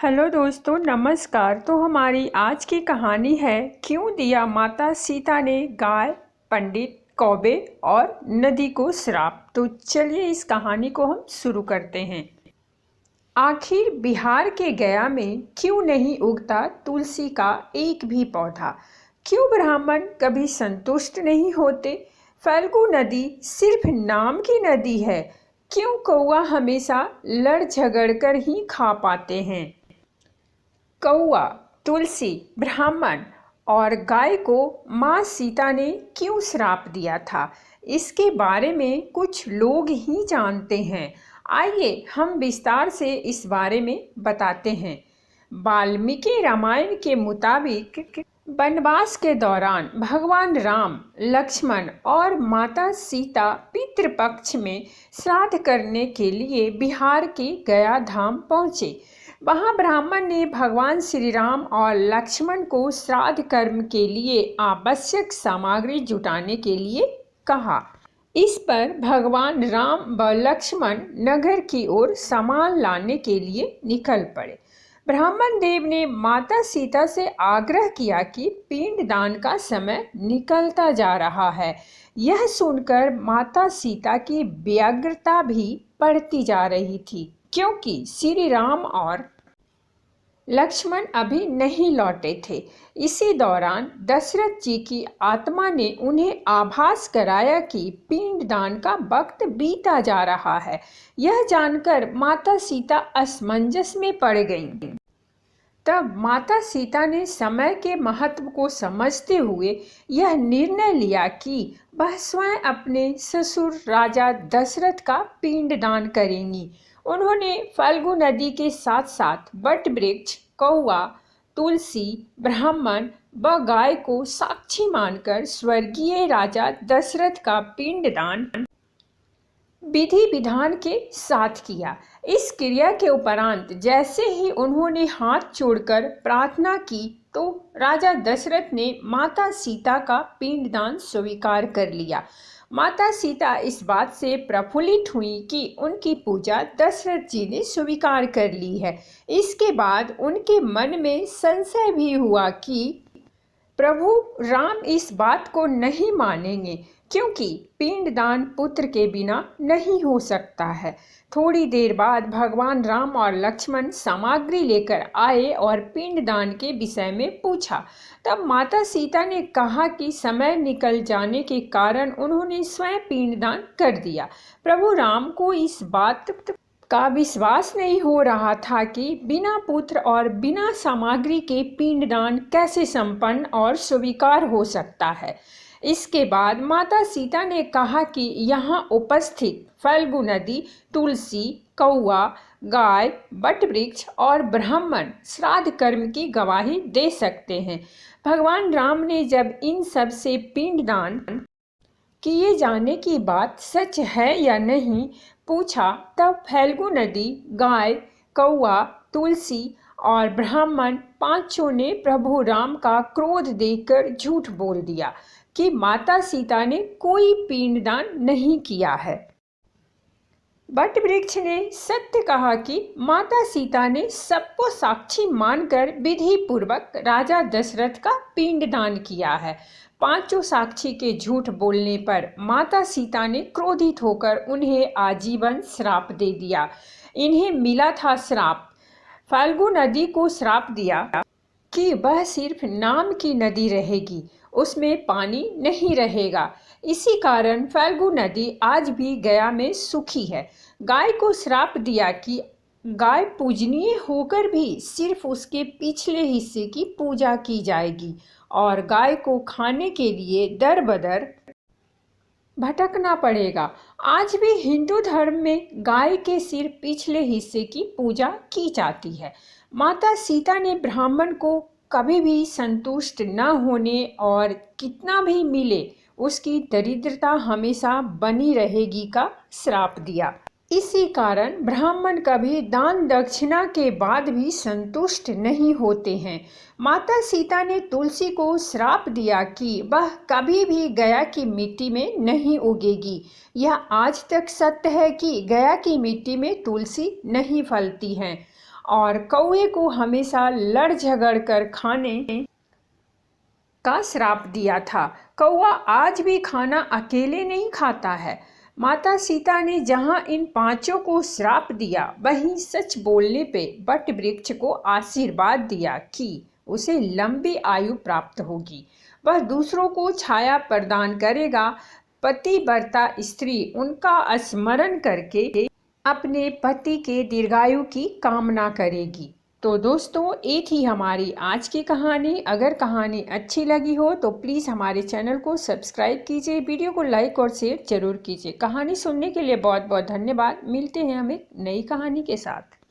Hello दोस्तों, नमस्कार। तो हमारी आज की कहानी है क्यों दिया माता सीता ने गाय, पंडित, कौवे और नदी को श्राप। तो चलिए इस कहानी को हम शुरू करते हैं। आखिर बिहार के गया में क्यों नहीं उगता तुलसी का एक भी पौधा? क्यों ब्राह्मण कभी संतुष्ट नहीं होते? फल्गु नदी सिर्फ नाम की नदी है। क्यों कौआ हमेशा लड़ झगड़ कर ही खा पाते हैं? कौआ, तुलसी, ब्राह्मण और गाय को माँ सीता ने क्यों श्राप दिया था, इसके बारे में कुछ लोग ही जानते हैं। आइए हम विस्तार से इस बारे में बताते हैं। वाल्मीकि रामायण के मुताबिक वनवास के दौरान भगवान राम, लक्ष्मण और माता सीता पितृपक्ष में श्राद्ध करने के लिए बिहार के गया धाम पहुँचे। वहाँ ब्राह्मण ने भगवान श्री राम और लक्ष्मण को श्राद्ध कर्म के लिए आवश्यक सामग्री जुटाने के लिए कहा। इस पर भगवान राम व लक्ष्मण नगर की ओर सामान लाने के लिए निकल पड़े। ब्राह्मण देव ने माता सीता से आग्रह किया कि पिंडदान का समय निकलता जा रहा है। यह सुनकर माता सीता की व्यग्रता भी बढ़ती जा रही थी, क्योंकि श्री राम और लक्ष्मण अभी नहीं लौटे थे। इसी दौरान दशरथ जी की आत्मा ने उन्हें आभास कराया कि पिंडदान का वक्त बीता जा रहा है। यह जानकर माता सीता असमंजस में पड़ गईं। तब माता सीता ने समय के महत्व को समझते हुए यह निर्णय लिया कि वह स्वयं अपने ससुर राजा दशरथ का पिंडदान करेंगी। उन्होंने फल्गु नदी के साथ साथ वट वृक्ष, कौआ, तुलसी, ब्राह्मण व गाय को साक्षी मानकर स्वर्गीय राजा दशरथ का पिंडदान विधि विधान के साथ किया। इस क्रिया के उपरांत जैसे ही उन्होंने हाथ जोड़कर प्रार्थना की तो राजा दशरथ ने माता सीता का पिंडदान स्वीकार कर लिया। माता सीता इस बात से प्रफुल्लित हुई कि उनकी पूजा दशरथ जी ने स्वीकार कर ली है। इसके बाद उनके मन में संशय भी हुआ कि प्रभु राम इस बात को नहीं मानेंगे, क्योंकि पिंडदान पुत्र के बिना नहीं हो सकता है। थोड़ी देर बाद भगवान राम और लक्ष्मण सामग्री लेकर आए और पिंडदान के विषय में पूछा। तब माता सीता ने कहा कि समय निकल जाने के कारण उन्होंने स्वयं पिंडदान कर दिया। प्रभु राम को इस बात का विश्वास नहीं हो रहा था कि बिना पुत्र और बिना सामग्री के पिंडदान कैसे संपन्न और स्वीकार हो सकता है। इसके बाद माता सीता ने कहा कि यहाँ उपस्थित फल्गु नदी, तुलसी, कौआ, गाय, वट वृक्ष और ब्राह्मण श्राद्ध कर्म की गवाही दे सकते हैं। भगवान राम ने जब इन सब से पिंडदान किए जाने की बात सच है या नहीं पूछा, तब फल्गु नदी, गाय, कौआ, तुलसी और ब्राह्मण पांचों ने प्रभु राम का क्रोध देखकर झूठ बोल दिया कि माता सीता ने कोई पिंडदान नहीं किया है। वट वृक्ष ने सत्य कहा कि माता सीता ने सबको साक्षी मानकर विधि पूर्वक राजा दशरथ का पिंडदान किया है। पांचों साक्षी के झूठ बोलने पर माता सीता ने क्रोधित होकर उन्हें आजीवन श्राप दे दिया। इन्हें मिला था श्राप। फल्गु नदी को श्राप दिया कि वह सिर्फ नाम की नदी रहेगी, उसमें पानी नहीं रहेगा। इसी कारण फल्गु नदी आज भी गया में सूखी है। गाय को श्राप दिया कि गाय पूजनीय होकर भी सिर्फ उसके पिछले हिस्से की पूजा की जाएगी और गाय को खाने के लिए दर बदर भटकना पड़ेगा। आज भी हिंदू धर्म में गाय के सिर्फ पिछले हिस्से की पूजा की जाती है। माता सीता ने ब्राह्मण को कभी भी संतुष्ट न होने और कितना भी मिले उसकी दरिद्रता हमेशा बनी रहेगी का श्राप दिया। इसी कारण ब्राह्मण कभी दान दक्षिणा के बाद भी संतुष्ट नहीं होते हैं। माता सीता ने तुलसी को श्राप दिया कि वह कभी भी गया की मिट्टी में नहीं उगेगी। यह आज तक सत्य है कि गया की मिट्टी में तुलसी नहीं फलती है। और कौवे को हमेशा लड़ झगड़ कर खाने का श्राप दिया था। कौवा आज भी खाना अकेले नहीं खाता है। माता सीता ने जहां इन पांचों को श्राप दिया, वहीं सच बोलने पे वट वृक्ष को आशीर्वाद दिया कि उसे लंबी आयु प्राप्त होगी। वह दूसरों को छाया प्रदान करेगा। पतिव्रता स्त्री उनका स्मरण करके अपने पति के दीर्घायु की कामना करेगी। तो दोस्तों, एक ही हमारी आज की कहानी। अगर कहानी अच्छी लगी हो तो प्लीज़ हमारे चैनल को सब्सक्राइब कीजिए, वीडियो को लाइक और शेयर जरूर कीजिए। कहानी सुनने के लिए बहुत बहुत धन्यवाद। मिलते हैं हम एक नई कहानी के साथ।